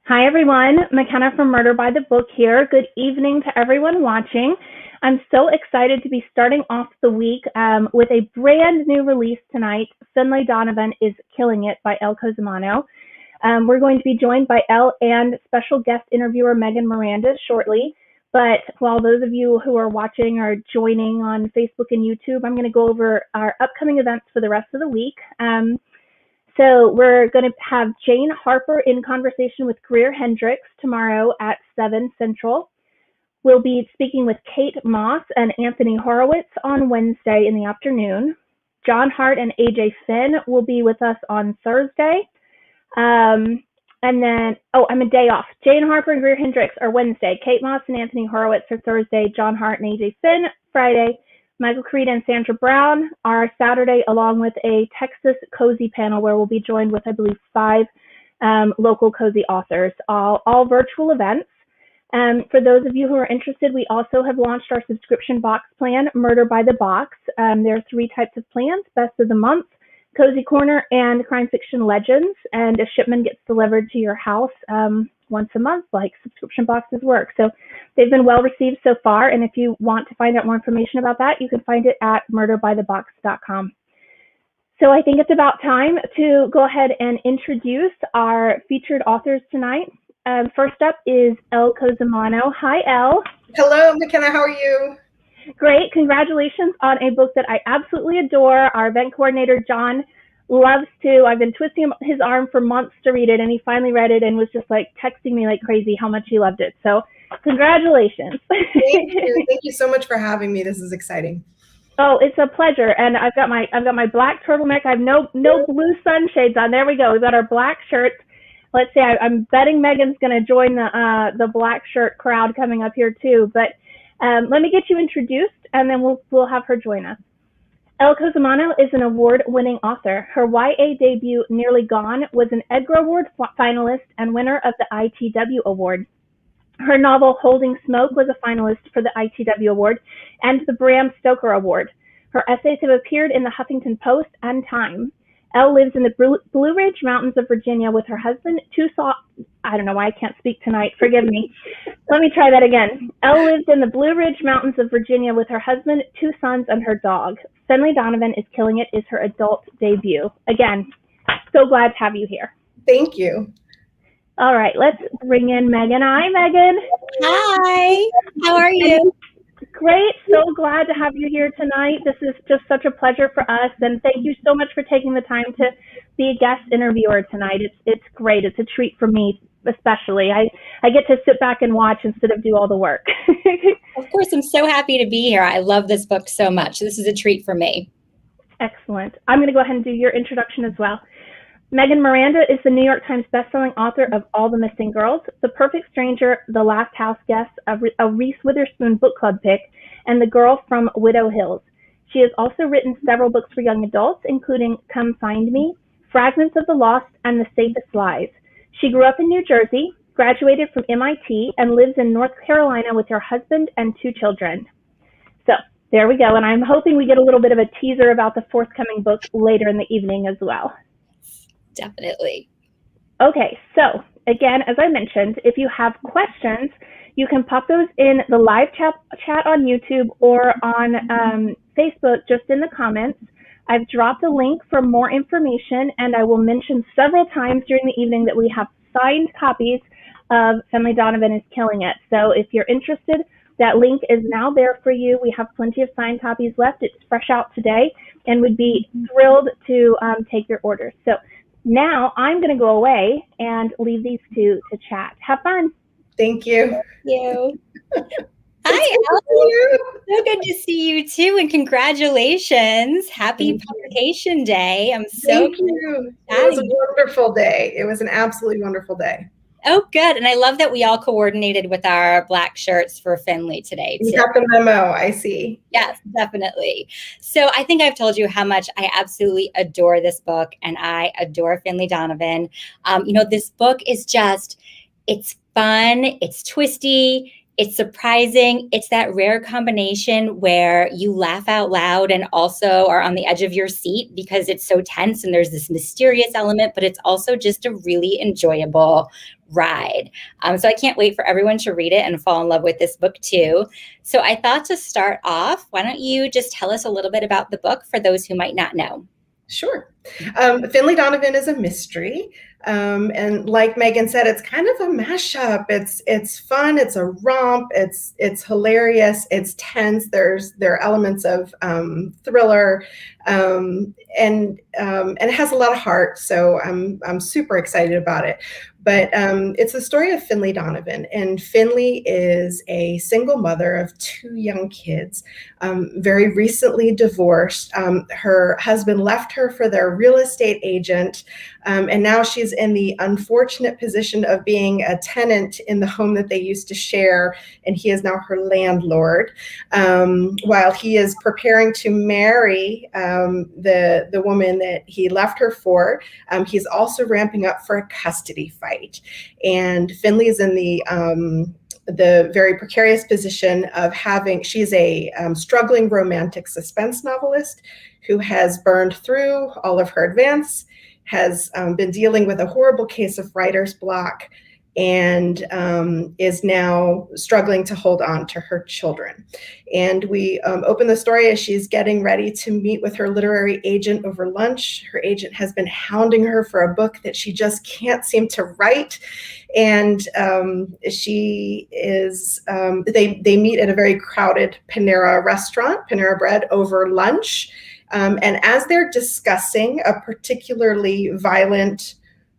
Hi, everyone. McKenna from Murder by the Book here. Good evening to everyone watching. I'm so excited to be starting off the week with a brand new release tonight. Finley Donovan is Killing It by Elle Cosimano. We're going to be joined by Elle and special guest interviewer Miranda shortly. But while those of you who are watching are joining on Facebook and YouTube, I'm going to go over our upcoming events for the rest of the week. So we're going to have Jane Harper in conversation with Greer Hendricks tomorrow at 7 Central. We'll be speaking with Kate Moss and Anthony Horowitz on Wednesday in the afternoon. John Hart and AJ Finn will be with us on Thursday. And then, I'm a day off. Jane Harper and Greer Hendricks are Wednesday. Kate Moss and Anthony Horowitz are Thursday. John Hart and AJ Finn, Friday. Michael Creed and Sandra Brown are Saturday, along with a Texas Cozy panel where we'll be joined with, I believe, 5 local cozy authors, all virtual events. For those of you who are interested, we also have launched our subscription box plan, Murder by the Box. There are 3 types of plans: Best of the Month, Cozy Corner, and Crime Fiction Legends. And a shipment gets delivered to your house once a month, like subscription boxes work. So they've been well received so far. And if you want to find out more information about that, you can find it at murderbythebox.com. So I think it's about time to go ahead and introduce our featured authors tonight. First up is Elle Cosimano. Hi, Elle. Hello, McKenna. How are you? Great. Congratulations on a book that I absolutely adore. Our event coordinator, John, loves to. I've been twisting his arm for months to read it, and he finally read it and was just like texting me like crazy how much he loved it. So congratulations. Thank you. Thank you so much for having me. This is exciting. Oh, it's a pleasure. And I've got my black turtleneck. I have no blue sunshades on. There we go. We've got our black shirts. Let's see. I'm betting Megan's going to join the black shirt crowd coming up here too. But let me get you introduced, and then we'll have her join us. Elle Cosimano is an award-winning author. Her YA debut, Nearly Gone, was an Edgar Award finalist and winner of the ITW Award. Her novel, Holding Smoke, was a finalist for the ITW Award and the Bram Stoker Award. Her essays have appeared in the Huffington Post and Time. Elle lives in the Blue Ridge Mountains of Virginia with her husband, I don't know why I can't speak tonight. Forgive me. Let me try that again. Elle lives in the Blue Ridge Mountains of Virginia with her husband, 2 sons, and her dog. Finley Donovan is Killing It is her adult debut. Again, so glad to have you here. Thank you. All right, let's bring in Megan. Hi, Megan. Hi. How are you? Great. So glad to have you here tonight. This is just such a pleasure for us, and thank you so much for taking the time to be a guest interviewer tonight. It's great. It's a treat for me, especially. I get to sit back and watch instead of do all the work. Of course, I'm so happy to be here. I love this book so much. This is a treat for me. Excellent. I'm going to go ahead and do your introduction as well. Miranda is the New York Times bestselling author of All the Missing Girls, The Perfect Stranger, The Last House Guest, a Reese Witherspoon book club pick, and The Girl from Widow Hills. She has also written several books for young adults, including Come Find Me, Fragments of the Lost, and The Safest Lies. She grew up in New Jersey, graduated from MIT, and lives in North Carolina with her husband and 2 children. So there we go, and I'm hoping we get a little bit of a teaser about the forthcoming book later in the evening as well. Definitely. Okay, so again, as I mentioned, if you have questions, you can pop those in the live chat on YouTube or on Facebook, just in the comments. I've dropped a link for more information, and I will mention several times during the evening that we have signed copies of Finley Donovan is Killing It. So if you're interested, that link is now there for you. We have plenty of signed copies left. It's fresh out today, and would be thrilled to take your orders. So now I'm going to go away and leave these 2 to chat. Have fun. Thank you. Thank you. Hi, Elle. So good to see you too, and congratulations. Happy Publication Day. I'm so Thank you. It was a wonderful day. It was an absolutely wonderful day. Oh, good. And I love that we all coordinated with our black shirts for Finley today, too. You got the memo, I see. Yes, definitely. So I think I've told you how much I absolutely adore this book, and I adore Finley Donovan. This book is just, it's fun, it's twisty, It's surprising. It's that rare combination where you laugh out loud and also are on the edge of your seat because it's so tense and there's this mysterious element, but it's also just a really enjoyable ride. So I can't wait for everyone to read it and fall in love with this book too. So I thought to start off, why don't you just tell us a little bit about the book for those who might not know? Sure. Finley Donovan is a mystery. And like Megan said, it's kind of a mashup. It's fun. It's a romp. It's hilarious. It's tense. There are elements of thriller, and it has a lot of heart. So I'm super excited about it. But it's the story of Finley Donovan, and Finley is a single mother of 2 young kids, very recently divorced. Her husband left her for their real estate agent, and now she's in the unfortunate position of being a tenant in the home that they used to share, and he is now her landlord, while he is preparing to marry the woman that he left her for. He's also ramping up for a custody fight, and Finley is in the very precarious position of she's a struggling romantic suspense novelist who has burned through all of her advance, has been dealing with a horrible case of writer's block, and is now struggling to hold on to her children. And we open the story as she's getting ready to meet with her literary agent over lunch. Her agent has been hounding her for a book that she just can't seem to write. And she is, they meet at a very crowded Panera restaurant, Panera Bread, over lunch. And as they're discussing a particularly violent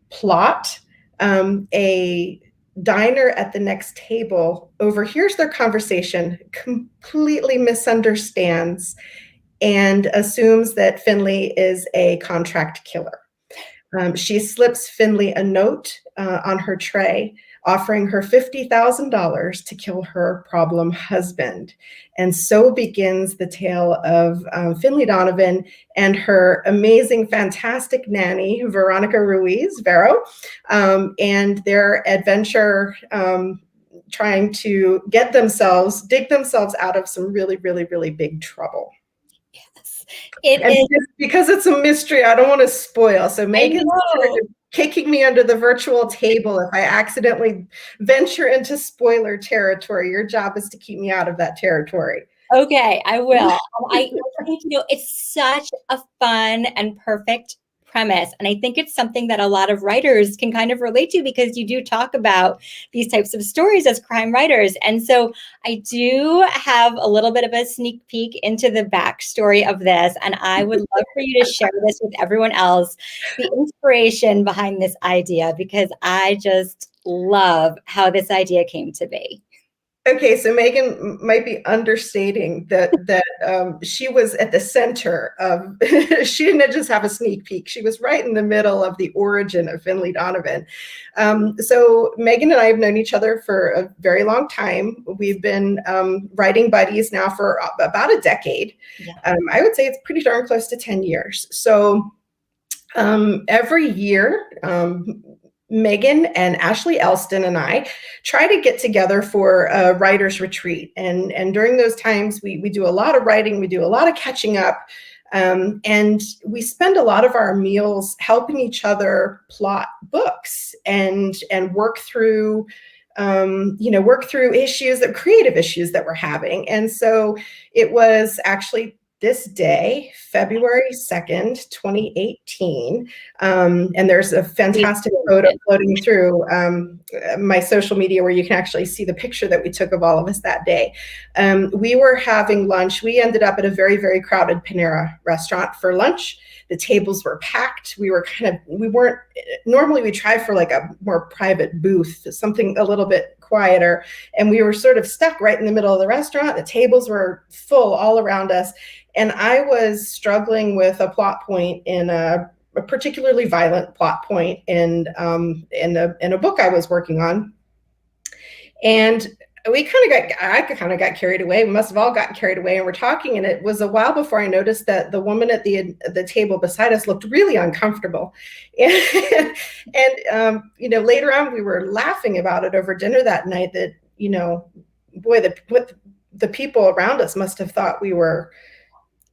plot, a diner at the next table overhears their conversation, completely misunderstands, and assumes that Finley is a contract killer. She slips Finley a note on her tray, offering her $50,000 to kill her problem husband. And so begins the tale of Finley Donovan and her amazing, fantastic nanny, Veronica Ruiz, Vero, and their adventure trying to dig themselves out of some really, really, really big trouble. Because it's a mystery, I don't want to spoil. So Megan's kicking me under the virtual table if I accidentally venture into spoiler territory. Your job is to keep me out of that territory. Okay, I will. I think, it's such a fun and perfect premise. And I think it's something that a lot of writers can kind of relate to because you do talk about these types of stories as crime writers. And so I do have a little bit of a sneak peek into the backstory of this. And I would love for you to share this with everyone else, the inspiration behind this idea, because I just love how this idea came to be. Okay, so Megan might be understating that she was at the center of, she didn't just have a sneak peek, she was right in the middle of the origin of Finley Donovan. So Megan and I have known each other for a very long time. We've been writing buddies now for about a decade. Yeah. I would say it's pretty darn close to 10 years. So every year, Megan and Ashley Elston and I try to get together for a writer's retreat. And during those times, we do a lot of writing, we do a lot of catching up, and we spend a lot of our meals helping each other plot books and work through creative issues that we're having. And so it was actually this day, February 2nd, 2018, and there's a fantastic photo floating through my social media where you can actually see the picture that we took of all of us that day. We were having lunch. We ended up at a very, very crowded Panera restaurant for lunch. The tables were packed. Normally we try for like a more private booth, something a little bit quieter. And we were sort of stuck right in the middle of the restaurant. The tables were full all around us. And I was struggling with a plot point in a particularly violent plot point in a book I was working on. And I kind of got carried away. We must have all gotten carried away, and we're talking. And it was a while before I noticed that the woman at the table beside us looked really uncomfortable. And later on, we were laughing about it over dinner that night that, boy, the people around us must have thought we were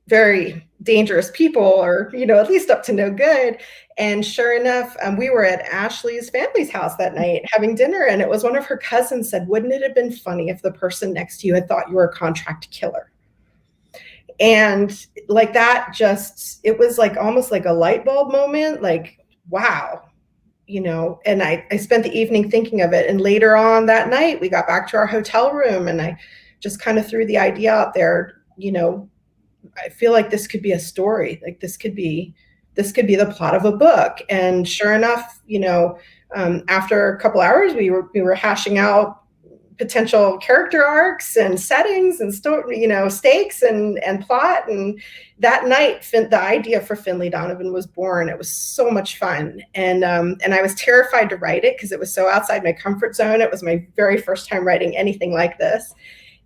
very dangerous people, or, at least up to no good. And sure enough, we were at Ashley's family's house that night having dinner, and it was one of her cousins said, "Wouldn't it have been funny if the person next to you had thought you were a contract killer?" And like that, it was like almost like a light bulb moment, like, wow, and I spent the evening thinking of it. And later on that night, we got back to our hotel room, and I just kind of threw the idea out there, I feel like this could be a story. Like this could be the plot of a book. And sure enough, after a couple hours, we were hashing out potential character arcs and settings and stakes and plot. And that night, the idea for Finley Donovan was born. It was so much fun, and I was terrified to write it because it was so outside my comfort zone. It was my very first time writing anything like this.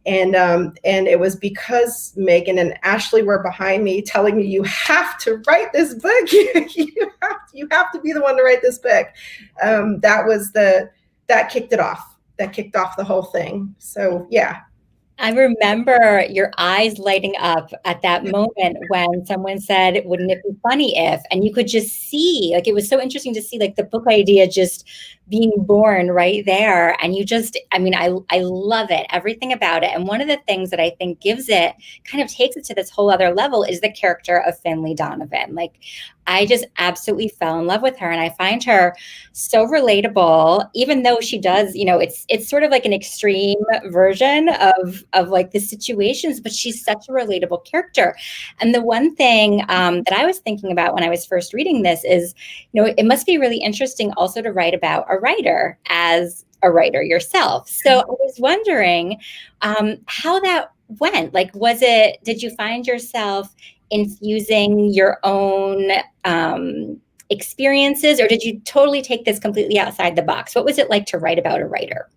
And it was because Megan and Ashley were behind me telling me, "You have to write this book. you have to be the one to write this book." That kicked it off. That kicked off the whole thing. So yeah. I remember your eyes lighting up at that moment when someone said, "Wouldn't it be funny if?" And you could just see, like, it was so interesting to see, like, the book idea just being born right there. And I love it, everything about it. And one of the things that I think kind of takes it to this whole other level is the character of Finley Donovan. Like, I just absolutely fell in love with her, and I find her so relatable, even though she does, it's sort of like an extreme version of like the situations, but she's such a relatable character. And the one thing that I was thinking about when I was first reading this is, it must be really interesting also to write about a writer as a writer yourself. So I was wondering how that went. Like, did you find yourself infusing your own experiences, or did you totally take this completely outside the box? What was it like to write about a writer?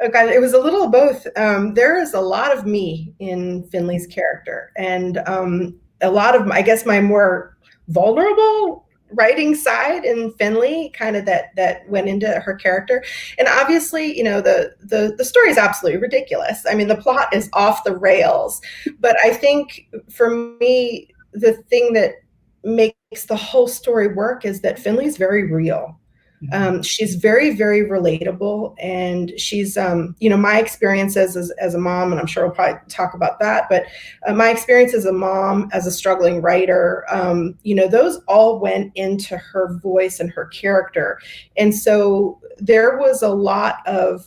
Oh God, it was a little of both. There is a lot of me in Finley's character, and a lot of, I guess, my more vulnerable writing side in Finley, kind of that went into her character. And obviously, the story is absolutely ridiculous. I mean, the plot is off the rails, but I think for me, the thing that makes the whole story work is that Finley's very real. She's very, very relatable, and she's, my experiences as a mom, and I'm sure we'll probably talk about that, but my experience as a mom, as a struggling writer, those all went into her voice and her character. And so there was a lot of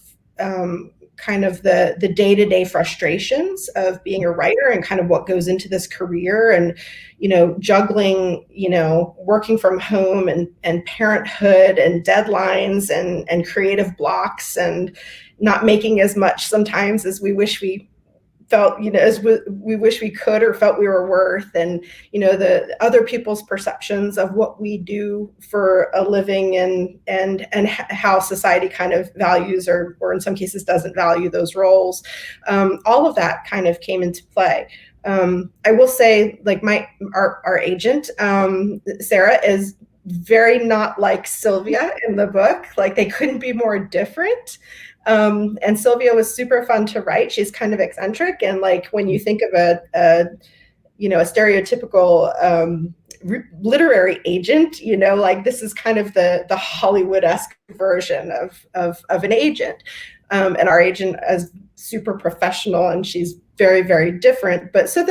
kind of the day-to-day frustrations of being a writer and kind of what goes into this career, and juggling working from home and parenthood and deadlines and creative blocks, and not making as much sometimes as we wish we felt, as we wish we could or felt we were worth, and the other people's perceptions of what we do for a living, and how society kind of values or in some cases doesn't value those roles. All of that kind of came into play. I will say, like, our agent, Sarah, is very not like Sylvia in the book. Like, they couldn't be more different. And Sylvia was super fun to write. She's kind of eccentric, and like, when you think of a stereotypical literary agent, like, this is kind of the Hollywood-esque version of an agent. And our agent is super professional, and she's very, very different. But so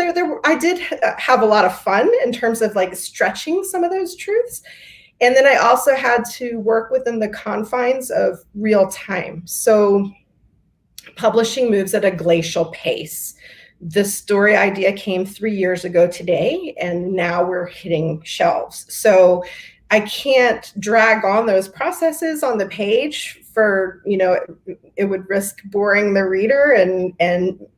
I did have a lot of fun in terms of like stretching some of those truths. And then I also had to work within the confines of real time. So publishing moves at a glacial pace. The story idea came 3 years ago today, and now we're hitting shelves. So I can't drag on those processes on the page for, it would risk boring the reader and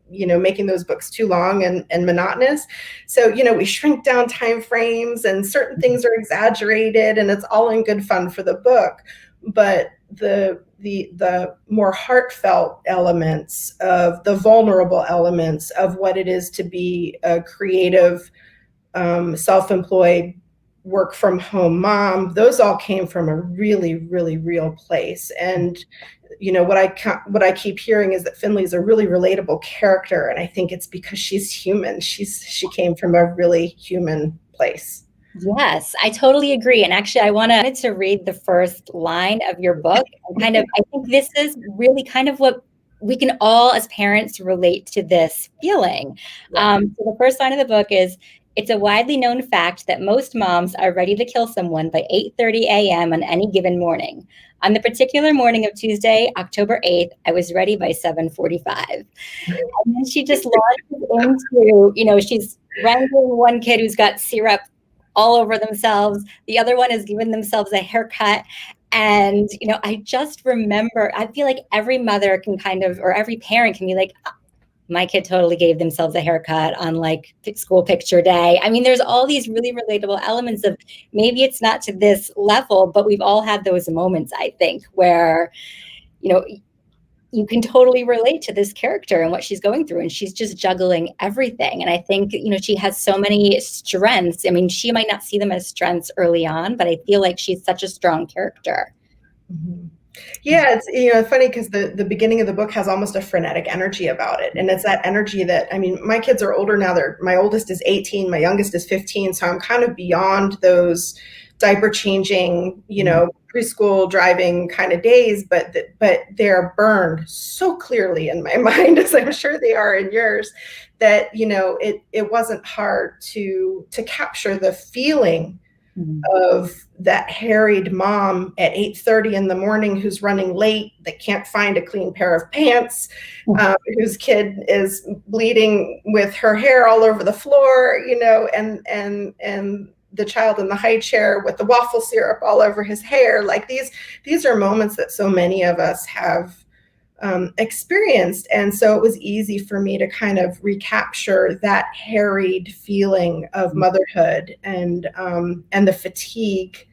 making those books too long and monotonous. So, we shrink down time frames, and certain things are exaggerated, and it's all in good fun for the book. But the more heartfelt elements, of the vulnerable elements of what it is to be a creative, self-employed work from home mom, those all came from a really, really real place. And what I keep hearing is that Finley is a really relatable character, and I think it's because she's human. She came from a really human place. Yes, I totally agree. And actually, I wanted to read the first line of your book. And I think this is really kind of what we can all, as parents, relate to this feeling. So the first line of the book is, "It's a widely known fact that most moms are ready to kill someone by 8:30 a.m. on any given morning. On the particular morning of Tuesday, October 8th, I was ready by 7:45. And then she just launches into, she's wrangling one kid who's got syrup all over themselves. The other one is giving themselves a haircut. And, I just remember, I feel like every mother can or every parent can be like, my kid totally gave themselves a haircut on like school picture day. I mean, there's all these really relatable elements of, maybe it's not to this level, but we've all had those moments, I think, where, you can totally relate to this character and what she's going through, and she's just juggling everything. And I think, she has so many strengths. I mean, she might not see them as strengths early on, but I feel like she's such a strong character. Mm-hmm. Yeah, it's funny because the beginning of the book has almost a frenetic energy about it, and it's that energy that, I mean, my kids are older now. My oldest is 18, my youngest is 15, so I'm kind of beyond those diaper changing, preschool driving kind of days, but they're burned so clearly in my mind, as I'm sure they are in yours, that it wasn't hard to capture the feeling of that harried mom at 8:30 in the morning who's running late, that can't find a clean pair of pants, whose kid is bleeding with her hair all over the floor, and the child in the high chair with the waffle syrup all over his hair. Like these are moments that so many of us have experienced. And so it was easy for me to kind of recapture that harried feeling of motherhood and the fatigue,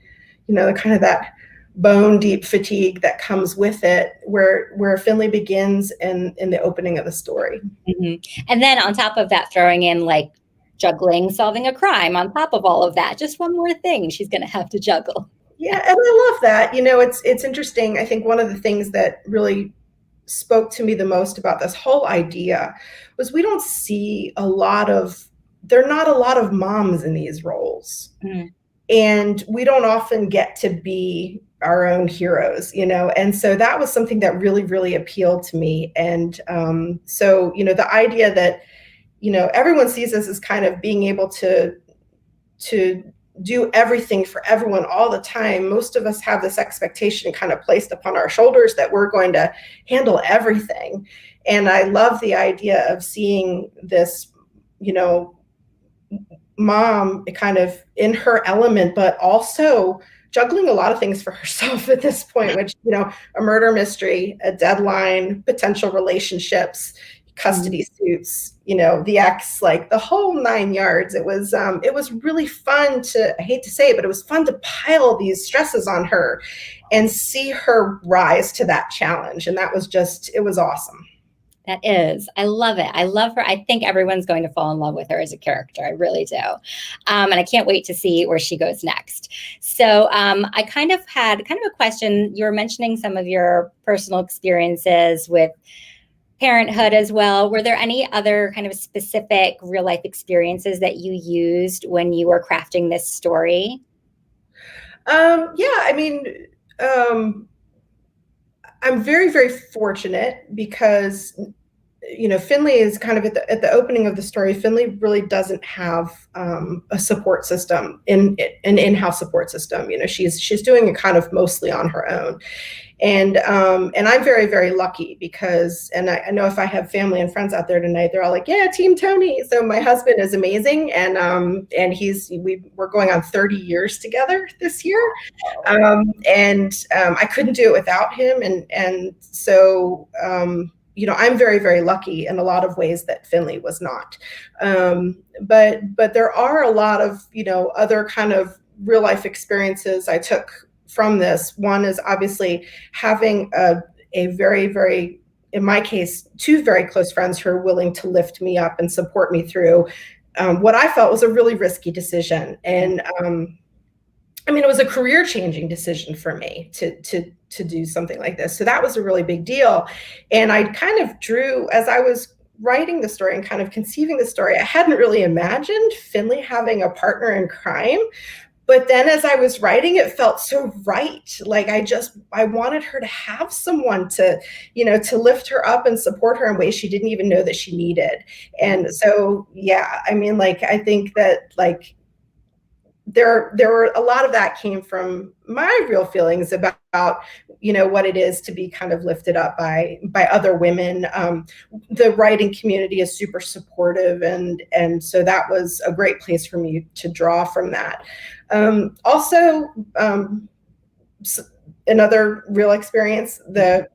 the kind of that bone deep fatigue that comes with it, where Finley begins in the opening of the story. Mm-hmm. And then on top of that, throwing in like juggling, solving a crime on top of all of that, just one more thing she's going to have to juggle. Yeah. And I love that. It's interesting. I think one of the things that really spoke to me the most about this whole idea was we don't see there are not a lot of moms in these roles. Mm. And we don't often get to be our own heroes, and so that was something that really, really appealed to me. And so, the idea that, everyone sees us as kind of being able to do everything for everyone all the time. Most of us have this expectation kind of placed upon our shoulders that we're going to handle everything. And I love the idea of seeing this, mom kind of in her element, but also juggling a lot of things for herself at this point, which, a murder mystery, a deadline, potential relationships, custody suits, the ex, like the whole 9 yards. It was really fun I hate to say it, but it was fun to pile these stresses on her and see her rise to that challenge. And it was awesome. That is. I love it. I love her. I think everyone's going to fall in love with her as a character. I really do. And I can't wait to see where she goes next. So I kind of had a question. You were mentioning some of your personal experiences with parenthood as well. Were there any other kind of specific real life experiences that you used when you were crafting this story? Yeah, I mean, I'm very, very fortunate because, Finley is kind of at the opening of the story. Finley really doesn't have a support system, an in-house support system. She's doing it kind of mostly on her own. And I'm very, very lucky because, and I know if I have family and friends out there tonight, they're all like, yeah, Team Tony. So my husband is amazing. And we're going on 30 years together this year. I couldn't do it without him. And so, I'm very, very lucky in a lot of ways that Finley was not. But there are a lot of, other kind of real life experiences I took from this. One is obviously having a very, very, in my case, two very close friends who are willing to lift me up and support me through what I felt was a really risky decision. And I mean, it was a career-changing decision for me to do something like this. So that was a really big deal. And I kind of drew, as I was writing the story and kind of conceiving the story, I hadn't really imagined Finlay having a partner in crime. But then as I was writing, it felt so right. Like I wanted her to have someone to, to lift her up and support her in ways she didn't even know that she needed. And so, yeah, I mean, like, I think that, like, there were a lot of that came from my real feelings about what it is to be kind of lifted up by other women. The writing community is super supportive, and so that was a great place for me to draw from that. Also, another real experience, the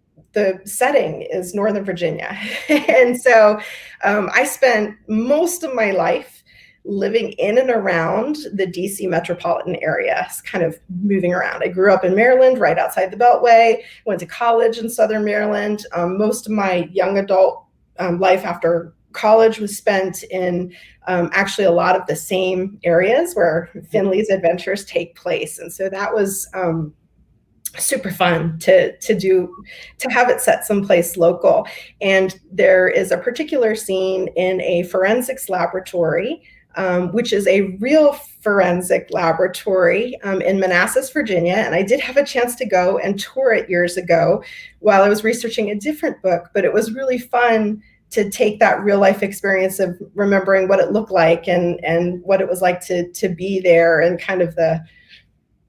setting is Northern Virginia. And so I spent most of my life living in and around the DC metropolitan area, kind of moving around. I grew up in Maryland, right outside the Beltway, went to college in Southern Maryland. Most of my young adult life after college was spent in actually a lot of the same areas where Finlay's adventures take place. And so that was super fun to have it set someplace local. And there is a particular scene in a forensics laboratory, which is a real forensic laboratory in Manassas, Virginia. And I did have a chance to go and tour it years ago while I was researching a different book, but it was really fun to take that real life experience of remembering what it looked like and what it was like to be there, and kind of the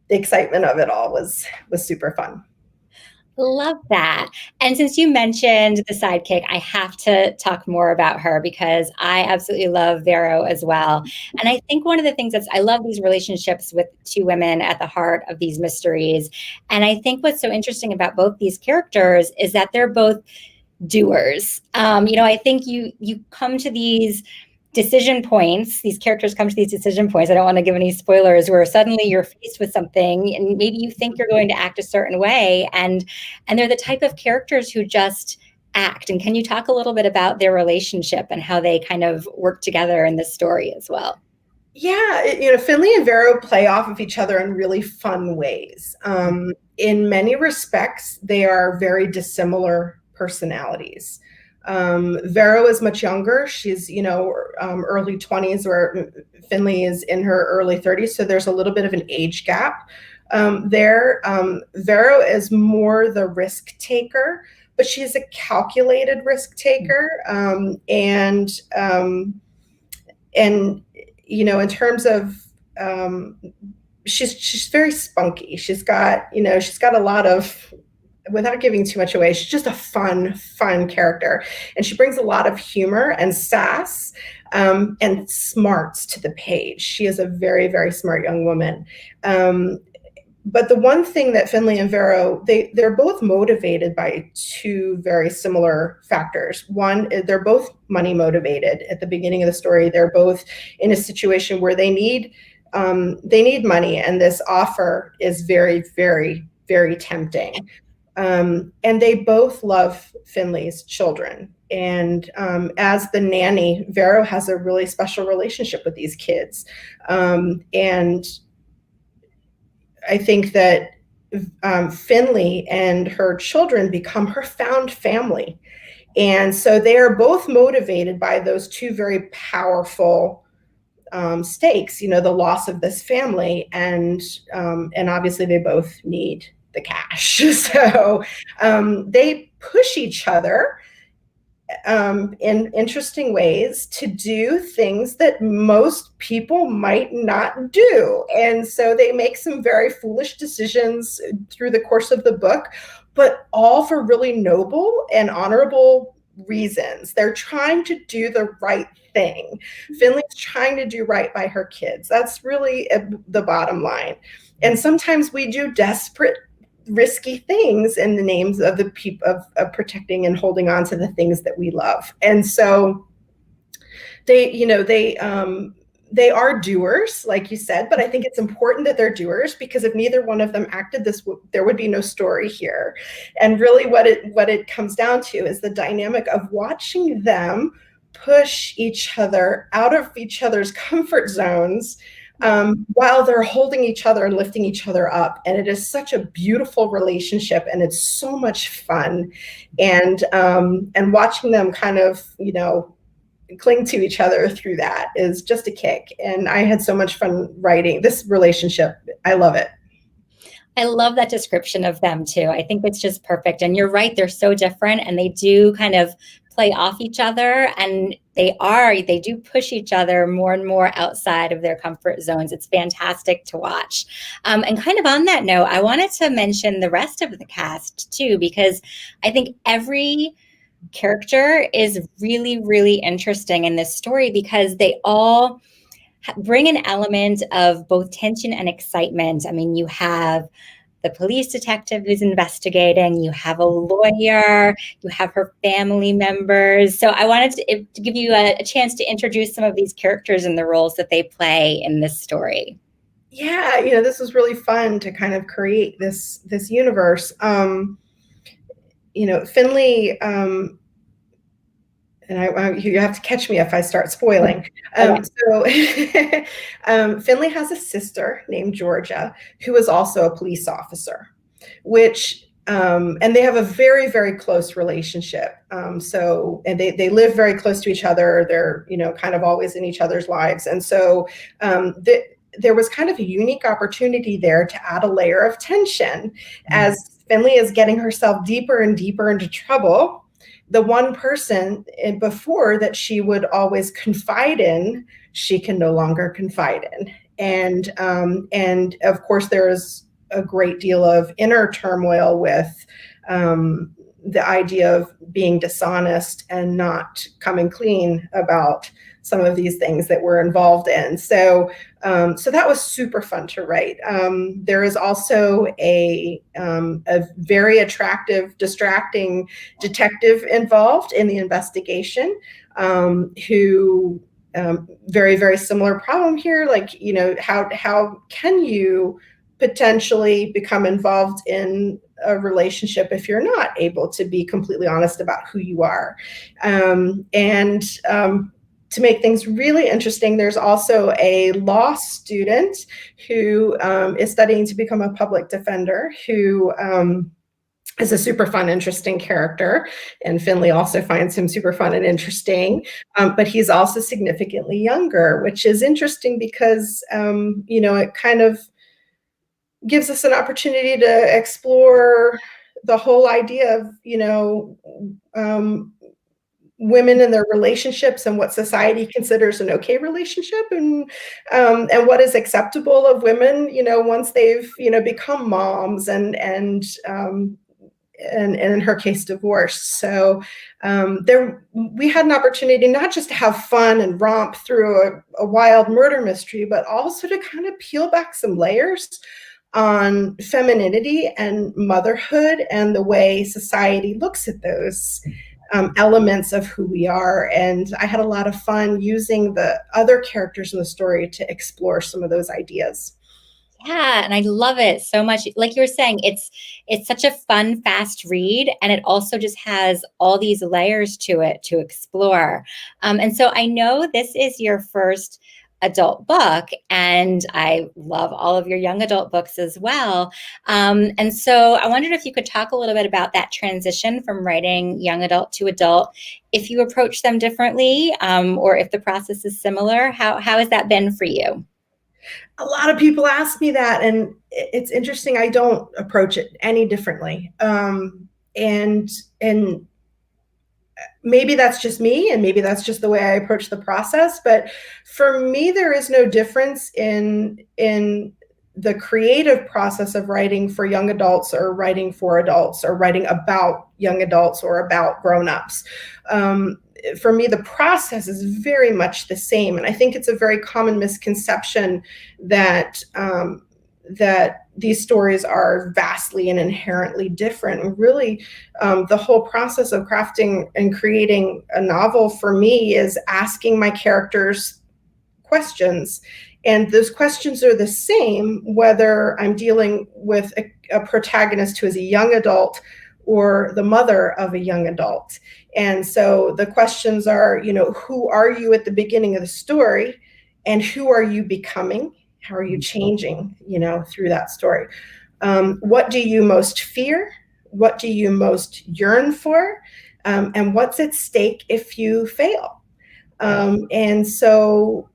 excitement of it all was super fun. Love that. And since you mentioned the sidekick, I have to talk more about her because I absolutely love Vero as well. And I think one of the things I love these relationships with two women at the heart of these mysteries. And I think what's so interesting about both these characters is that they're both doers. I think you come to these decision points, these characters come to these decision points. I don't want to give any spoilers, where suddenly you're faced with something and maybe you think you're going to act a certain way. And they're the type of characters who just act. And can you talk a little bit about their relationship and how they kind of work together in this story as well? Yeah, Finlay and Vero play off of each other in really fun ways. In many respects, they are very dissimilar personalities. Vero is much younger. She's, early 20s, where Finlay is in her early 30s. So there's a little bit of an age gap there. Vero is more the risk taker, but she's a calculated risk taker. In terms of, she's very spunky. She's got a lot of, without giving too much away, she's just a fun character. And she brings a lot of humor and sass and smarts to the page. She is a very, very smart young woman. But the one thing that Finlay and Vero, they're both motivated by two very similar factors. One, they're both money motivated. At the beginning of the story, they're both in a situation where they need money, and this offer is very, very, very tempting. And they both love Finlay's children. And as the nanny, Vero has a really special relationship with these kids. And I think that Finlay and her children become her found family. And so they are both motivated by those two very powerful stakes, the loss of this family. And obviously they both need the cash. So they push each other in interesting ways to do things that most people might not do. And so they make some very foolish decisions through the course of the book, but all for really noble and honorable reasons. They're trying to do the right thing. Finlay's trying to do right by her kids. That's really the bottom line. And sometimes we do desperate, risky things in the names of the people of protecting and holding on to the things that we love. And so they are doers, like you said, but I think it's important that they're doers, because if neither one of them acted, there would be no story here. And really what it comes down to is the dynamic of watching them push each other out of each other's comfort zones, while they're holding each other and lifting each other up. And it is such a beautiful relationship, and it's so much fun. And watching them kind of, cling to each other through that is just a kick. And I had so much fun writing this relationship. I love it. I love that description of them too. I think it's just perfect. And you're right, they're so different, and they do kind of play off each other, and they do push each other more and more outside of their comfort zones. It's fantastic to watch. And kind of on that note, I wanted to mention the rest of the cast too, because I think every character is really, really interesting in this story, because they all bring an element of both tension and excitement. I mean, you have the police detective who's investigating, you have a lawyer, you have her family members. So I wanted to give you a chance to introduce some of these characters and the roles that they play in this story. Yeah, this was really fun to kind of create this universe. Finley, and you have to catch me if I start spoiling. So Finley has a sister named Georgia, who is also a police officer, and they have a very, very close relationship. And they live very close to each other. They're, kind of always in each other's lives. And so there was kind of a unique opportunity there to add a layer of tension as Finley is getting herself deeper and deeper into trouble. The one person before that she would always confide in, she can no longer confide in. And of course, there is a great deal of inner turmoil with the idea of being dishonest and not coming clean about some of these things that we're involved in. So that was super fun to write. There is also a very attractive, distracting detective involved in the investigation, who very, very similar problem here. Like, how can you potentially become involved in a relationship if you're not able to be completely honest about who you are? To make things really interesting, there's also a law student who is studying to become a public defender, who is a super fun, interesting character. And Finley also finds him super fun and interesting. But he's also significantly younger, which is interesting because, it kind of gives us an opportunity to explore the whole idea of, women and their relationships and what society considers an okay relationship, and what is acceptable of women, once they've, become moms and in her case, divorced. So we had an opportunity not just to have fun and romp through a wild murder mystery, but also to kind of peel back some layers on femininity and motherhood and the way society looks at those elements of who we are. And I had a lot of fun using the other characters in the story to explore some of those ideas. Yeah, and I love it so much. Like you were saying, it's such a fun, fast read, and it also just has all these layers to it to explore. And so I know this is your first adult book, and I love all of your young adult books as well. And so I wondered if you could talk a little bit about that transition from writing young adult to adult, if you approach them differently, or if the process is similar. How has that been for you? A lot of people ask me that, and it's interesting. I don't approach it any differently. And maybe that's just me, and maybe that's just the way I approach the process. But for me, there is no difference in the creative process of writing for young adults or writing for adults or writing about young adults or about grown-ups. For me, the process is very much the same. And I think it's a very common misconception that these stories are vastly and inherently different. And really, the whole process of crafting and creating a novel for me is asking my characters questions. And those questions are the same whether I'm dealing with a protagonist who is a young adult or the mother of a young adult. And so the questions are, who are you at the beginning of the story, and who are you becoming How are you changing, through that story? What do you most fear? What do you most yearn for? And what's at stake if you fail? And so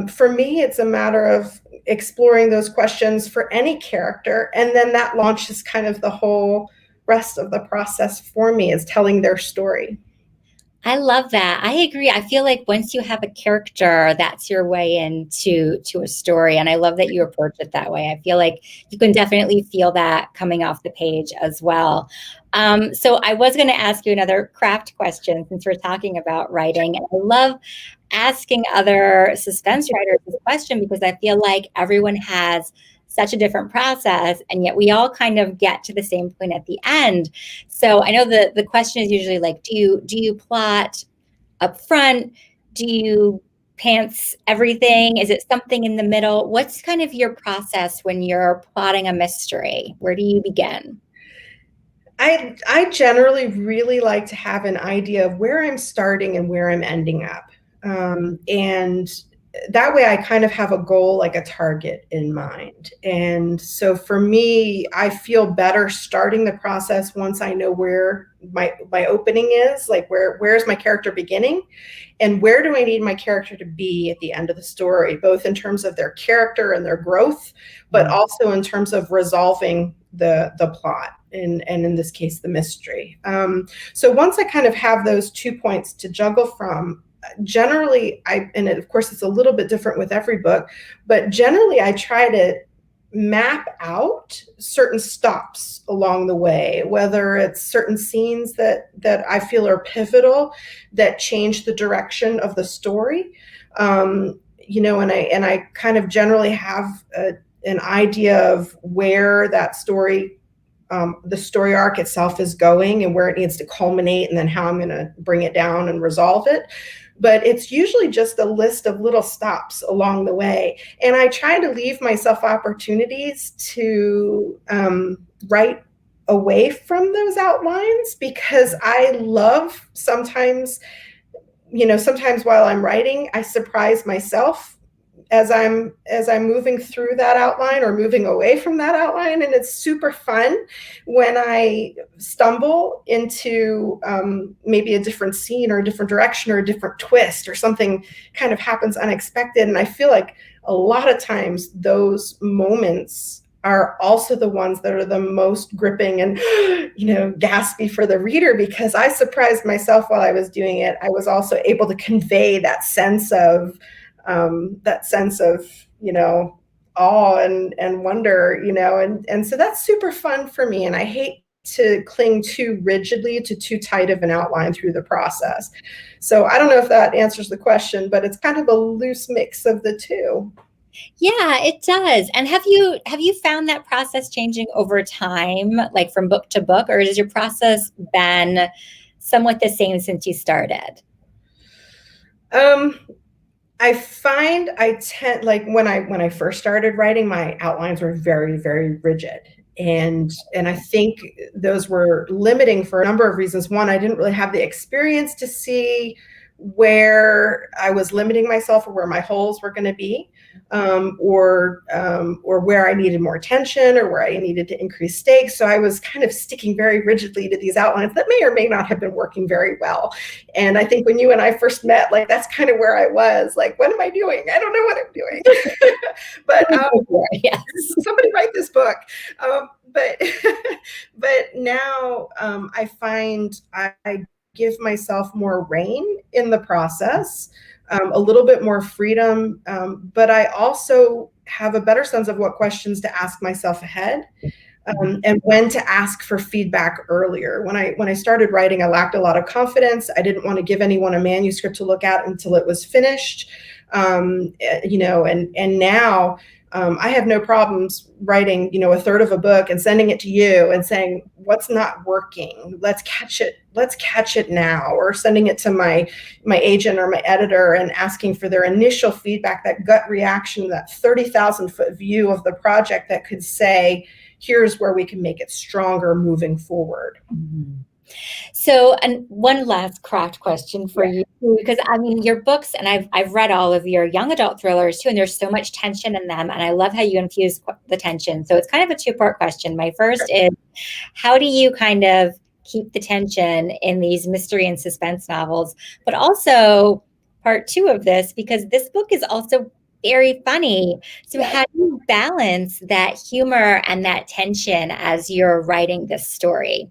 for me, it's a matter of exploring those questions for any character. And then that launches kind of the whole rest of the process for me, is telling their story. I love that. I agree. I feel like once you have a character, that's your way into a story. And I love that you approach it that way. I feel like you can definitely feel that coming off the page as well. So I was going to ask you another craft question since we're talking about writing. And I love asking other suspense writers this question because I feel like everyone has such a different process, and yet we all kind of get to the same point at the end. So I know the question is usually like, do you plot up front? Do you pants everything? Is it something in the middle? What's kind of your process when you're plotting a mystery? Where do you begin? I generally really like to have an idea of where I'm starting and where I'm ending up. And that way I kind of have a goal, like a target in mind. And so for me, I feel better starting the process once I know where my opening is, like where's my character beginning and where do I need my character to be at the end of the story, both in terms of their character and their growth, but also in terms of resolving the plot. And in this case, the mystery. So once I kind of have those 2 points to juggle from, generally of course it's a little bit different with every book, but generally I try to map out certain stops along the way, whether it's certain scenes that I feel are pivotal, that change the direction of the story. And I kind of generally have an idea of where that story, the story arc itself is going and where it needs to culminate, and then how I'm going to bring it down and resolve it. But it's usually just a list of little stops along the way. And I try to leave myself opportunities to write away from those outlines, because I love sometimes while I'm writing, I surprise myself as I'm moving through that outline or moving away from that outline. And it's super fun when I stumble into maybe a different scene or a different direction or a different twist, or something kind of happens unexpected. And I feel like a lot of times those moments are also the ones that are the most gripping and, gaspy for the reader, because I surprised myself while I was doing it. I was also able to convey that sense of awe and wonder, and so that's super fun for me. And I hate to cling too rigidly to too tight of an outline through the process. So I don't know if that answers the question, but it's kind of a loose mix of the two. Yeah, it does. And have you found that process changing over time, like from book to book, or has your process been somewhat the same since you started? I find I tend, like when I first started writing, my outlines were very, very rigid. And I think those were limiting for a number of reasons. One, I didn't really have the experience to see where I was limiting myself or where my holes were going to be, or where I needed more attention or where I needed to increase stakes. So I was kind of sticking very rigidly to these outlines that may or may not have been working very well. And I think when you and I first met, like, that's kind of where I was like, what am I doing? I don't know what I'm doing. But yes. Somebody write this book. But now I find I give myself more rein in the process, a little bit more freedom, but I also have a better sense of what questions to ask myself ahead, and when to ask for feedback earlier. When I started writing, I lacked a lot of confidence. I didn't want to give anyone a manuscript to look at until it was finished, and now I have no problems writing, a third of a book and sending it to you and saying, what's not working? Let's catch it now. Or sending it to my agent or my editor and asking for their initial feedback, that gut reaction, that 30,000 foot view of the project that could say, here's where we can make it stronger moving forward. Mm-hmm. So, and one last craft question for you, because I mean, your books, and I've read all of your young adult thrillers too, and there's so much tension in them, and I love how you infuse the tension. So it's kind of a two-part question. My first is, how do you kind of keep the tension in these mystery and suspense novels? But also, part two of this, because this book is also very funny. So how do you balance that humor and that tension as you're writing this story?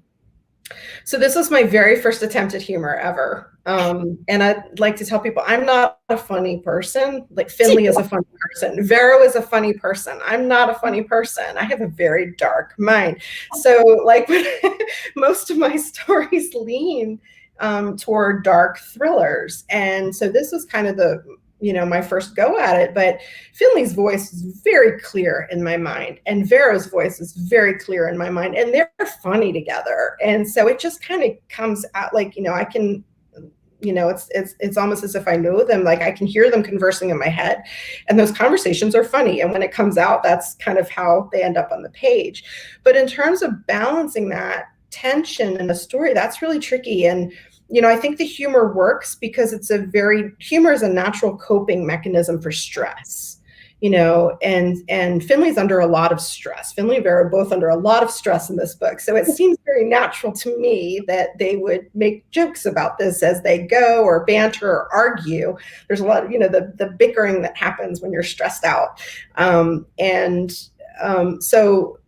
So this was my very first attempt at humor ever. And I'd like to tell people I'm not a funny person. Like Finley is a funny person. Vero is a funny person. I'm not a funny person. I have a very dark mind. So like most of my stories lean toward dark thrillers. And so this was kind of my first go at it, but Finley's voice is very clear in my mind, and Vero's voice is very clear in my mind, and they're funny together. And so it just kind of comes out like, I can, it's almost as if I know them, like I can hear them conversing in my head, and those conversations are funny. And when it comes out, that's kind of how they end up on the page. But in terms of balancing that tension in the story, that's really tricky. And I think the humor works because humor is a natural coping mechanism for stress, and Finley's under a lot of stress. Finley and Vero are both under a lot of stress in this book. So it seems very natural to me that they would make jokes about this as they go, or banter or argue. There's a lot of, the bickering that happens when you're stressed out. So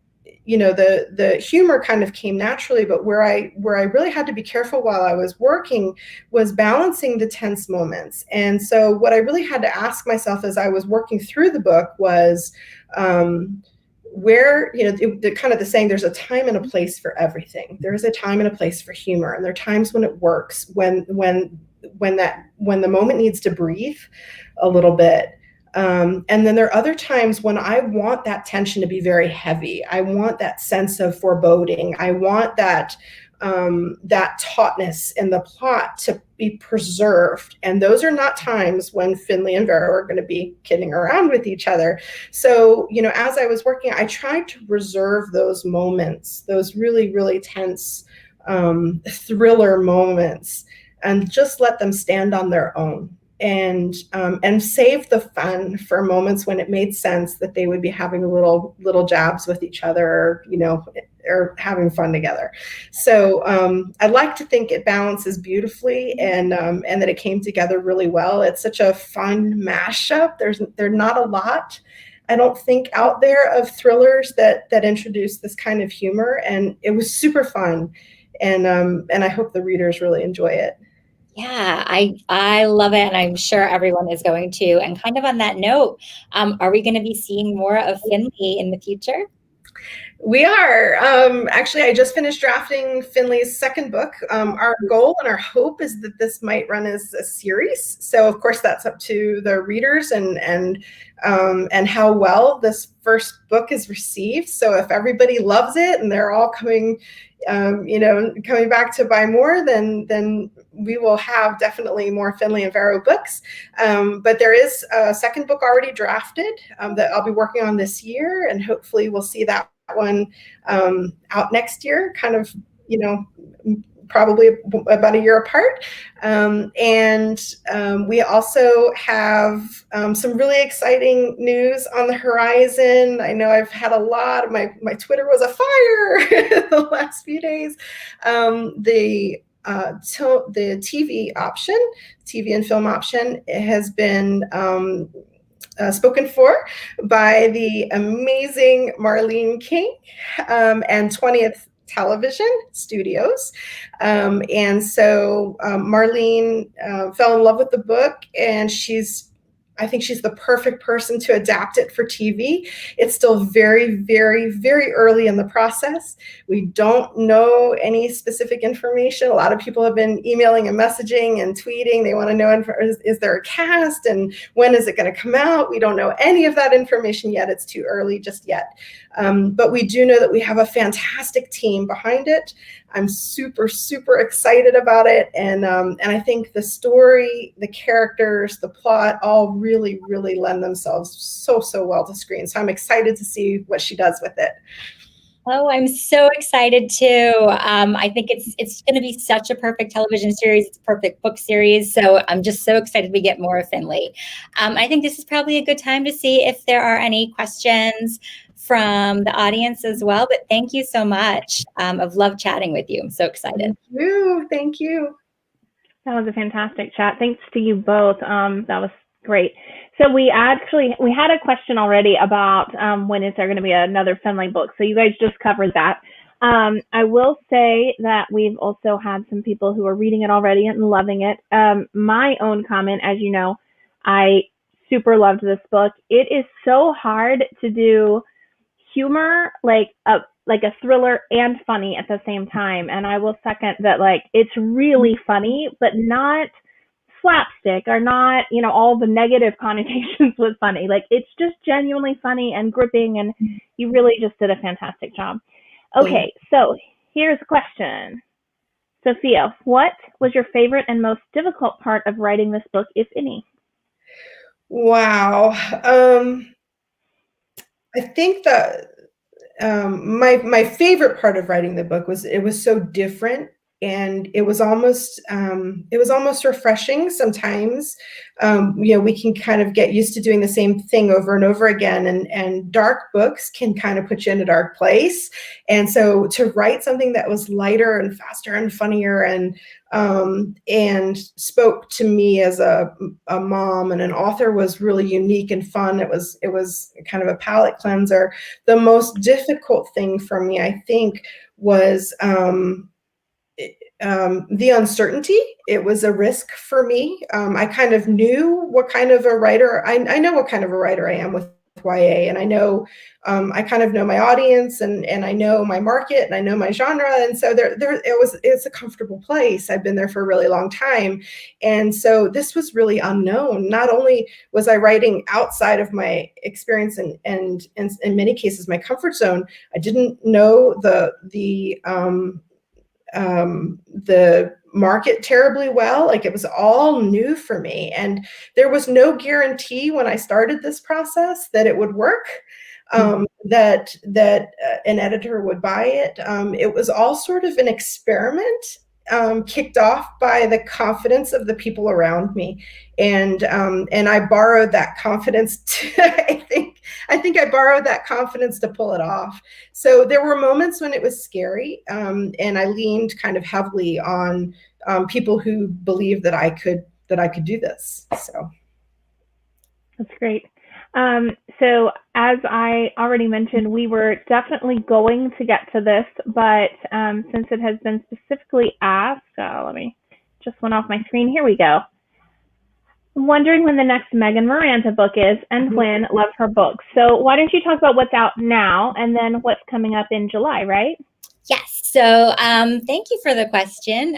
the humor kind of came naturally, but where I really had to be careful while I was working was balancing the tense moments. And so what I really had to ask myself as I was working through the book was where, kind of the saying, there's a time and a place for everything. There is a time and a place for humor, and there are times when it works, when the moment needs to breathe a little bit. And then there are other times when I want that tension to be very heavy. I want that sense of foreboding. I want that tautness in the plot to be preserved. And those are not times when Finley and Vero are going to be kidding around with each other. So, as I was working, I tried to reserve those moments, those really, really tense thriller moments, and just let them stand on their own. And save the fun for moments when it made sense that they would be having little jabs with each other, or having fun together. So I'd like to think it balances beautifully, and that it came together really well. It's such a fun mashup. There's not a lot, I don't think, out there of thrillers that introduce this kind of humor, and it was super fun. And I hope the readers really enjoy it. Yeah, I love it, and I'm sure everyone is going to. And kind of on that note, are we going to be seeing more of Finley in the future? We are. Actually, I just finished drafting Finley's second book. Our goal and our hope is that this might run as a series. So, of course, that's up to the readers and how well this first book is received. So, if everybody loves it and they're all coming back to buy more, then we will have definitely more Finley and Vero books. But there is a second book already drafted that I'll be working on this year, and hopefully we'll see that one out next year, kind of, probably about a year apart. We also have some really exciting news on the horizon. I know I've had a lot of my Twitter was afire the last few days. The TV and film option has been spoken for by the amazing Marlene King and 20th Television Studios. Marlene fell in love with the book, and I think she's the perfect person to adapt it for TV. It's still very, very, very early in the process. We don't know any specific information. A lot of people have been emailing and messaging and tweeting. They want to know, is there a cast, and when is it going to come out? We don't know any of that information yet. It's too early just yet. But we do know that we have a fantastic team behind it. I'm super, super excited about it. And I think the story, the characters, the plot all really, really lend themselves so well to screen. So I'm excited to see what she does with it. Oh, I'm so excited too. I think it's going to be such a perfect television series. It's a perfect book series. So I'm just so excited we get more of Finlay. I think this is probably a good time to see if there are any questions from the audience as well. But thank you so much. I've loved chatting with you. I'm so excited. Thank you. That was a fantastic chat. Thanks to you both. That was great. So we had a question already about when is there going to be another Finlay book. So you guys just covered that. I will say that we've also had some people who are reading it already and loving it. My own comment, as you know, I super loved this book. It is so hard to do humor, like a thriller and funny at the same time. And I will second that, like, it's really funny, but not slapstick or not, all the negative connotations with funny. Like, it's just genuinely funny and gripping, and you really just did a fantastic job. Okay, so here's a question. Sophia, what was your favorite and most difficult part of writing this book, if any? Wow. I think that my favorite part of writing the book was it was so different, and it was almost refreshing sometimes. We can kind of get used to doing the same thing over and over again, and dark books can kind of put you in a dark place. And so to write something that was lighter and faster and funnier and spoke to me as a mom and an author was really unique and fun. It was kind of a palate cleanser. The most difficult thing for me, I think, was the uncertainty. It was a risk for me. I kind of knew what kind of a writer, I know what kind of a writer I am with YA, and I know, I kind of know my audience, and I know my market, and I know my genre. And so it's a comfortable place. I've been there for a really long time. And so this was really unknown. Not only was I writing outside of my experience and in many cases, my comfort zone, I didn't know the market terribly well. Like, it was all new for me, and there was no guarantee when I started this process that it would work, that an editor would buy it. It was all sort of an experiment, kicked off by the confidence of the people around me, and I borrowed that confidence I think I borrowed that confidence to pull it off. So there were moments when it was scary, and I leaned kind of heavily on people who believed that I could do this. So that's great. So as I already mentioned, we were definitely going to get to this, but since it has been specifically asked, let me just went off my screen. Here we go. I'm wondering when the next Miranda book is, and when. Love her books. So why don't you talk about what's out now, and then what's coming up in July, right? Yes. So thank you for the question.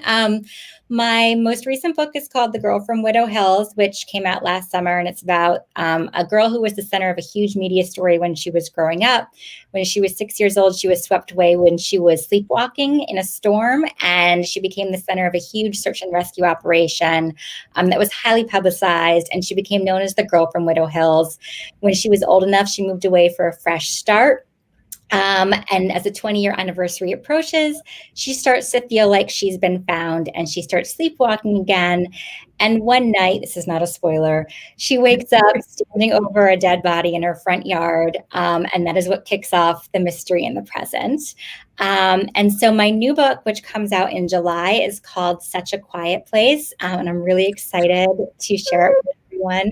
My most recent book is called The Girl from Widow Hills, which came out last summer. And it's about a girl who was the center of a huge media story when she was growing up. When she was 6 years old, she was swept away when she was sleepwalking in a storm. And she became the center of a huge search and rescue operation that was highly publicized. And she became known as the Girl from Widow Hills. When she was old enough, she moved away for a fresh start. And as the 20-year anniversary approaches, she starts to feel like she's been found, and she starts sleepwalking again. And one night, this is not a spoiler, she wakes up standing over a dead body in her front yard. And that is what kicks off the mystery in the present. And so my new book, which comes out in July, is called Such a Quiet Place. And I'm really excited to share it with everyone.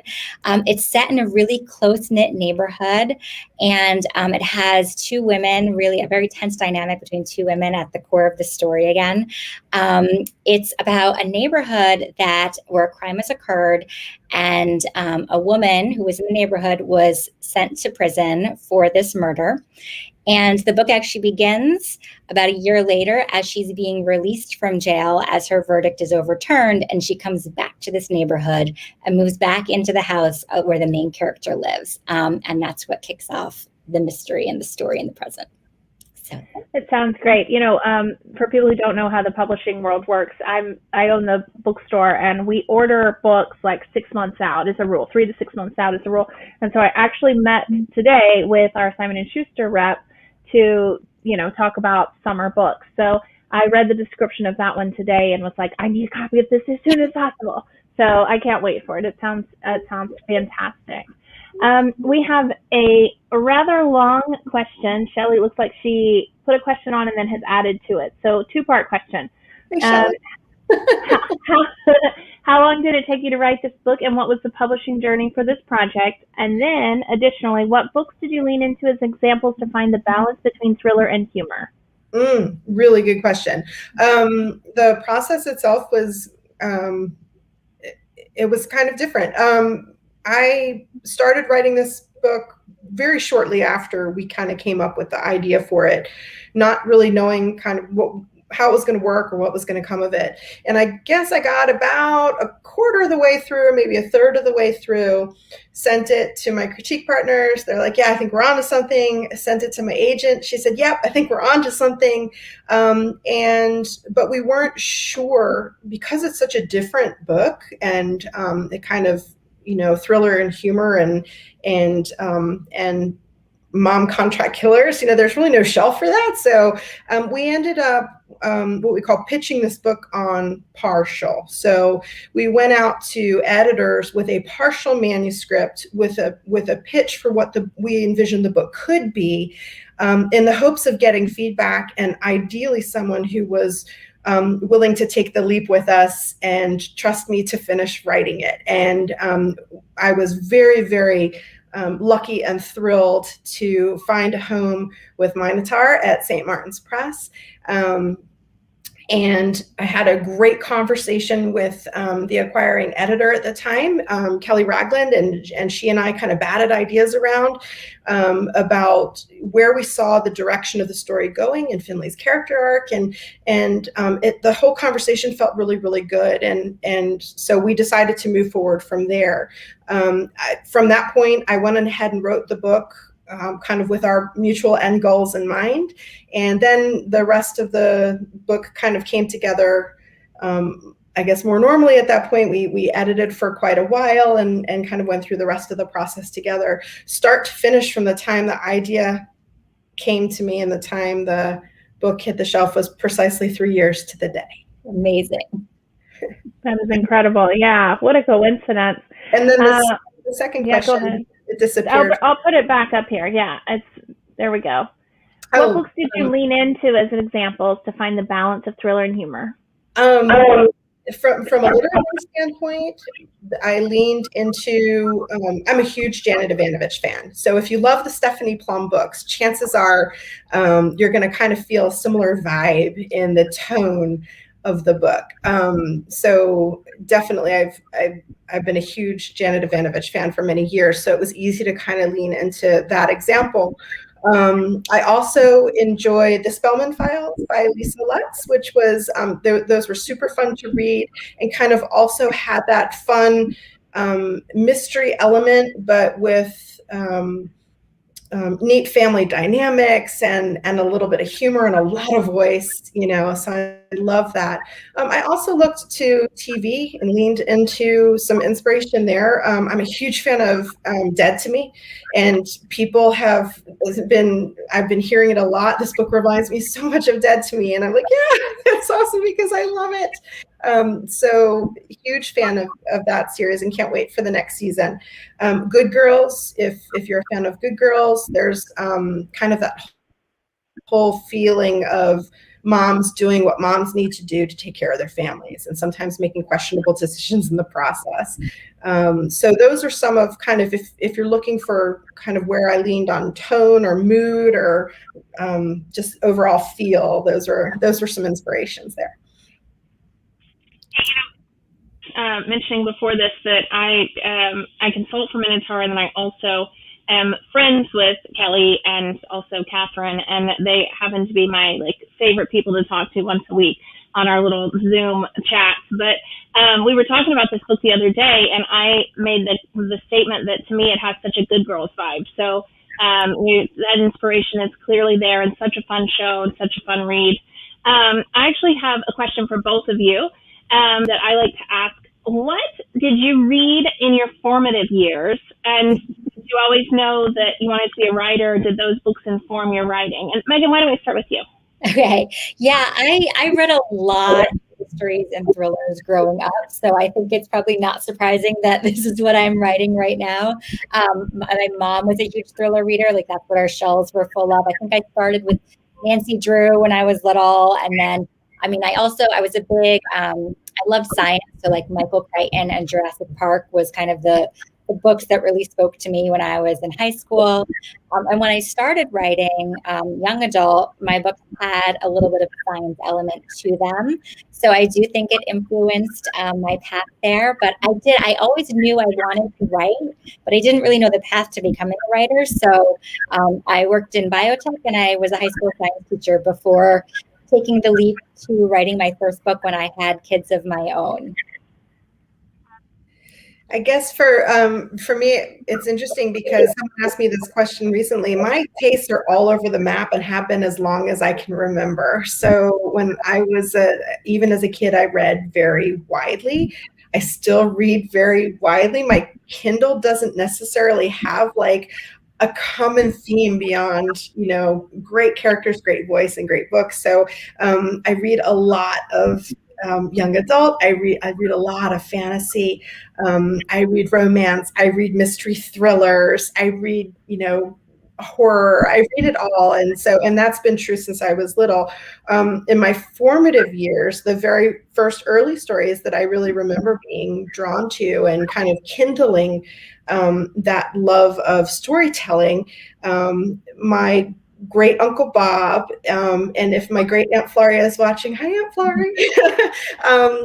It's set in a really close-knit neighborhood, and it has two women, really a very tense dynamic between two women at the core of the story again. It's about a neighborhood where a crime has occurred, and a woman who was in the neighborhood was sent to prison for this murder. And the book actually begins about a year later as she's being released from jail, as her verdict is overturned, and she comes back to this neighborhood and moves back into the house where the main character lives. And that's what kicks off the mystery and the story in the present. So it sounds great. For people who don't know how the publishing world works, I own the bookstore, and we order books like 6 months out is a rule, 3 to 6 months out is a rule. And so I actually met today with our Simon & Schuster rep to, talk about summer books. So I read the description of that one today and was like, I need a copy of this as soon as possible. So I can't wait for it. It sounds fantastic. We have a rather long question. Shelley looks like she put a question on and then has added to it. So 2-part question. Hey, Shelley. How long did it take you to write this book, and what was the publishing journey for this project? And then, additionally, what books did you lean into as examples to find the balance between thriller and humor? Really good question. The process itself was, it was kind of different. I started writing this book very shortly after we kind of came up with the idea for it, not really knowing kind of how it was going to work or what was going to come of it. And I guess I got about a quarter of the way through, maybe a third of the way through, sent it to my critique partners. They're like, yeah, I think we're onto something. I sent it to my agent. She said, yep, I think we're onto something. But we weren't sure, because it's such a different book, and it kind of, thriller and humor and mom contract killers, there's really no shelf for that. So we ended up what we call pitching this book on partial. So we went out to editors with a partial manuscript with a pitch for what we envisioned the book could be, in the hopes of getting feedback, and ideally someone who was willing to take the leap with us and trust me to finish writing it. And I was very, very lucky and thrilled to find a home with Minotaur at St. Martin's Press. And I had a great conversation with the acquiring editor at the time, Kelly Ragland, and she and I kind of batted ideas around about where we saw the direction of the story going and Finlay's character arc, and the whole conversation felt really, really good, and so we decided to move forward from there. From that point, I went ahead and wrote the book, kind of with our mutual end goals in mind. And then the rest of the book kind of came together, I guess, more normally at that point. We edited for quite a while and kind of went through the rest of the process together, start to finish. From the time the idea came to me and the time the book hit the shelf was precisely 3 years to the day. Amazing. That is incredible. Yeah, what a coincidence. And then the second question. Go ahead. It disappeared. I'll put it back up here. Yeah, there we go. What books did you lean into as examples to find the balance of thriller and humor? From a literary standpoint, I leaned into, I'm a huge Janet Evanovich fan. So if you love the Stephanie Plum books, chances are you're going to kind of feel a similar vibe in the tone of the book. So definitely I've been a huge Janet Evanovich fan for many years, so it was easy to kind of lean into that example. I also enjoyed The Spellman Files by Lisa Lutz, which was, those were super fun to read, and kind of also had that fun mystery element, but with neat family dynamics and a little bit of humor and a lot of voice, so I love that. I also looked to TV and leaned into some inspiration there. I'm a huge fan of Dead to Me, and I've been hearing it a lot. This book reminds me so much of Dead to Me, and I'm like, yeah, that's awesome because I love it. So huge fan of that series and can't wait for the next season. Good Girls, if you're a fan of Good Girls, there's kind of that whole feeling of moms doing what moms need to do to take care of their families and sometimes making questionable decisions in the process. So those are some of kind of, if you're looking for kind of where I leaned on tone or mood or just overall feel, those were some inspirations there. Mentioning before this that I consult for Minotaur, and then I also am friends with Kelly and also Catherine, and they happen to be my favorite people to talk to once a week on our little Zoom chats. But we were talking about this book the other day, and I made the statement that to me it has such a Good Girls vibe. So that inspiration is clearly there, and such a fun show and such a fun read. I actually have a question for both of you that I like to ask. What did you read in your formative years? And you always know that you wanted to be a writer? Did those books inform your writing? And Megan, why don't we start with you? Okay. Yeah, I read a lot of mysteries and thrillers growing up, so I think it's probably not surprising that this is what I'm writing right now. My mom was a huge thriller reader. Like, that's what our shelves were full of. I think I started with Nancy Drew when I was little, and then I was a big I love science, so like Michael Crichton and Jurassic Park was kind of the books that really spoke to me when I was in high school. And when I started writing young adult, my books had a little bit of a science element to them. So I do think it influenced my path there. But I always knew I wanted to write, but I didn't really know the path to becoming a writer. So I worked in biotech, and I was a high school science teacher before taking the leap to writing my first book when I had kids of my own. I guess for me, it's interesting because someone asked me this question recently. My tastes are all over the map and have been as long as I can remember. So when I was even as a kid, I read very widely. I still read very widely. My Kindle doesn't necessarily have like a common theme beyond, great characters, great voice, and great books. So I read a lot of young adult. I read a lot of fantasy. I read romance. I read mystery thrillers. I read, horror. I read it all. And that's been true since I was little. In my formative years, the very first early stories that I really remember being drawn to and kind of kindling that love of storytelling, my great Uncle Bob, and if my great Aunt Floria is watching, hi Aunt Floria.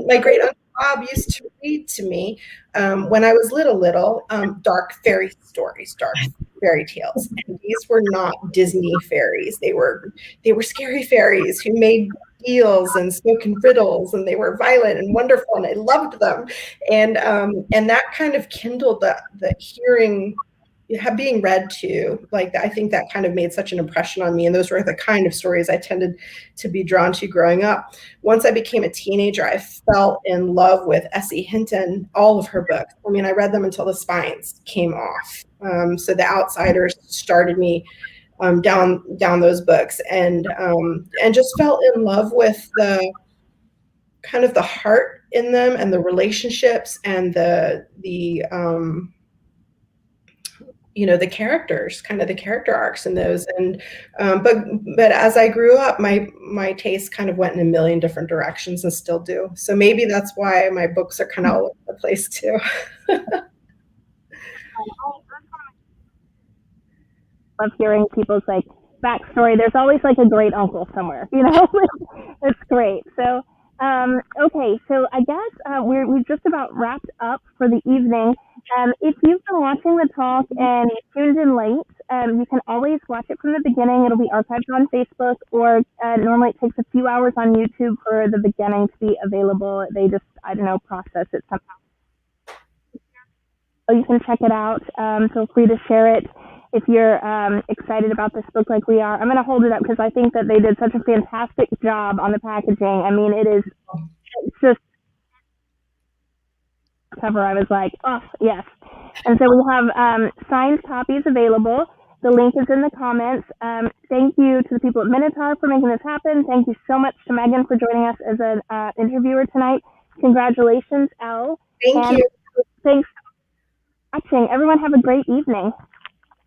My great Uncle Bob used to read to me when I was little, dark fairy stories, dark fairy tales. And these were not Disney fairies. They were scary fairies who made deals and spoke in riddles, and they were violent and wonderful, and I loved them. And that kind of kindled the hearing, being read to, like that. I think that kind of made such an impression on me, and those were the kind of stories I tended to be drawn to growing up. Once I became a teenager, I fell in love with S.E. Hinton, all of her books. I mean, I read them until the spines came off. So The Outsiders started me down those books, and just fell in love with the kind of the heart in them, and the relationships, and the characters, kind of the character arcs in those. And but as I grew up, my tastes kind of went in a million different directions, and still do. So maybe that's why my books are kind of all over the place too. Love hearing people's like backstory. There's always like a great uncle somewhere, It's great. So okay, so I guess we've just about wrapped up for the evening. If you've been watching the talk and you tuned in late, you can always watch it from the beginning. It'll be archived on Facebook, or normally it takes a few hours on YouTube for the beginning to be available. They just, process it somehow. So you can check it out. Feel free to share it if you're excited about this book like we are. I'm going to hold it up because I think that they did such a fantastic job on the packaging. I mean, it's just cover. I was like, oh, yes. And so we have signed copies available. The link is in the comments. Thank you to the people at Minotaur for making this happen. Thank you so much to Megan for joining us as an interviewer tonight. Congratulations, Elle. Thank you. Thanks for watching. Everyone have a great evening.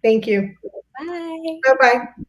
Thank you. Bye. Bye-bye.